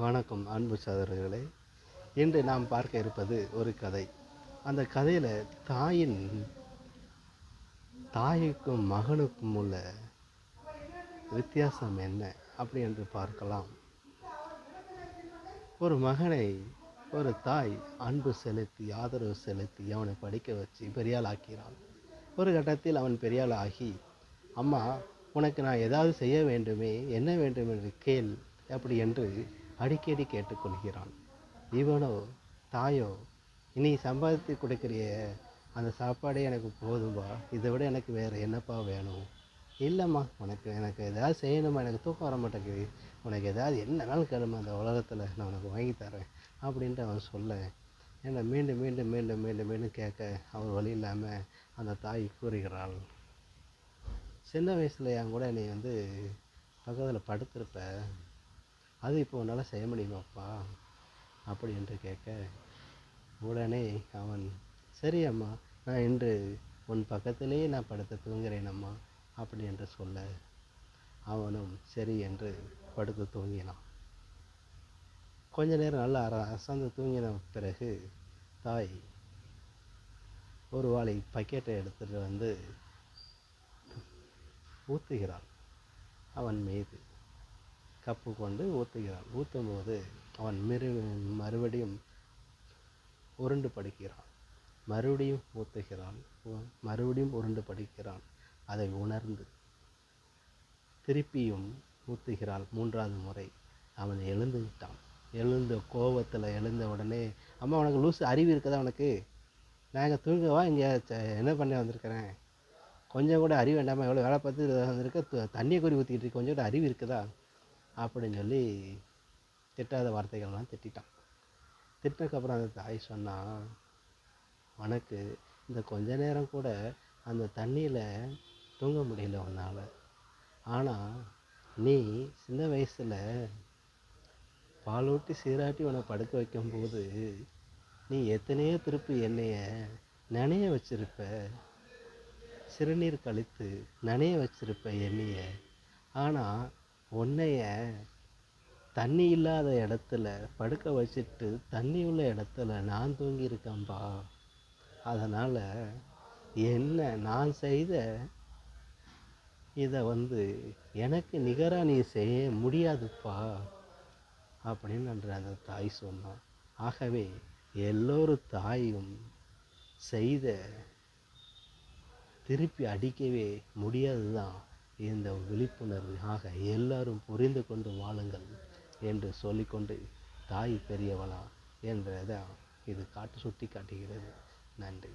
வணக்கம் அன்பு சகோதரர்களே. இன்று நாம் பார்க்க இருப்பது ஒரு கதை. அந்த கதையில் தாய்க்கும் மகனுக்கும் உள்ள வித்தியாசம் என்ன அப்படி என்று பார்க்கலாம். ஒரு மகனை ஒரு தாய் அன்பு செலுத்தி ஆதரவு செலுத்தி அவனை படிக்க வச்சு பெரியாள் ஆக்கிறான். ஒரு கட்டத்தில் அவன் பெரியாள் ஆகி, அம்மா உனக்கு நான் ஏதாவது செய்ய வேண்டுமே, என்ன வேண்டும் என்று கேள் அப்படி என்று அடிக்கடி கேட்டுக்கொள்கிறான். இவனோ தாயோ, நீ சம்பாதித்து கொடுக்குறிய அந்த சாப்பாடே எனக்கு போதும்பா, இதை விட எனக்கு வேறு என்னப்பா வேணும்? இல்லைம்மா, எனக்கு எதாவது செய்யணுமா, எனக்கு தூக்கம் வர மாட்டேங்குது, உனக்கு எதாவது என்னன்னாலும் கேளுமா, அந்த உலகத்தில் நான் உனக்கு வாங்கி தரேன் அப்படின்ட்டு அவன் சொல்ல, என்னை மீண்டும் மீண்டும் மீண்டும் மீண்டும் மீண்டும் கேட்க அவர் வழி இல்லாமல் அந்த தாய் கூறுகிறாள், சின்ன வயசில் என் கூட நீ பக்கத்தில் படுத்திருப்ப, அது இப்போ உன்னால் செய்ய முடியுமாப்பா அப்படி என்று கேட்க, உடனே அவன், சரி அம்மா, நான் இன்று உன் பக்கத்திலேயே நான் படுத்து தூங்குகிறேன் அம்மா அப்படி என்று சொல்ல, அவனும் சரி என்று படுத்து தூங்கினான். கொஞ்ச நேரம் நல்லா அசந்து தூங்கின பிறகு தாய் ஒரு வாளி பக்கெட்டை எடுத்துகிட்டு ஊற்றுகிறாள். அவன் மீது கப்பு கொண்டு ஊற்றுகிறான். ஊற்றும்போது அவன் மறுபடியும் உருண்டு படுக்கிறான். மறுபடியும் ஊற்றுகிறான். மறுபடியும் உருண்டு படுக்கிறான். அதை உணர்ந்து திருப்பியும் ஊற்றுகிறாள். 3வது முறை அவன் எழுந்து விட்டான். எழுந்த கோபத்தில் எழுந்த உடனே, அம்மா உனக்கு லூசு அறிவு இருக்குதா? உனக்கு நாங்கள் தூங்கவா இங்கே என்ன பண்ண வந்திருக்கிறேன்? கொஞ்சம் கூட அறிவு வேண்டாமா? எவ்வளோ வேலை பார்த்து வந்திருக்க, தண்ணியை கோரி ஊற்றிக்கிட்டு இருக்க, கொஞ்சம் கூட அறிவு இருக்குதா அப்படின்னு சொல்லி திட்டாத வார்த்தைகள்லாம் திட்டான். திட்டினதுக்கப்புறம் அந்த தாய் சொன்னான், உனக்கு இந்த கொஞ்ச நேரம் கூட அந்த தண்ணியில் தூங்க முடியல உன்னால். ஆனால் நீ சின்ன வயசில் பாலூட்டி சீராட்டி உன்னை படுக்க வைக்கும்போது நீ எத்தனையோ திருப்பி என்னைய நனைய வச்சிருப்ப, சிறுநீர் கழித்து நனைய வச்சிருப்ப என்னைய. ஆனால் உன்னைய தண்ணி இல்லாத இடத்துல படுக்க வச்சுட்டு தண்ணி உள்ள இடத்துல நான் தூங்கியிருக்கேன்பா. அதனால் என்ன நான் செய்த இதை எனக்கு நிகராக நீ செய்ய முடியாதுப்பா அப்படின்னு அந்த தாய் சொன்னான். ஆகவே எல்லோரும் தாயும் செய்த திருப்பி அடிக்கவே முடியாது தான் இந்த விழிப்புணர்வு. ஆக எல்லாரும் புரிந்து கொண்டு வாழுங்கள் என்று சொல்லிக்கொண்டு, தாய் பெரியவளா என்றதை இது சுட்டி காட்டுகிறது. நன்றி.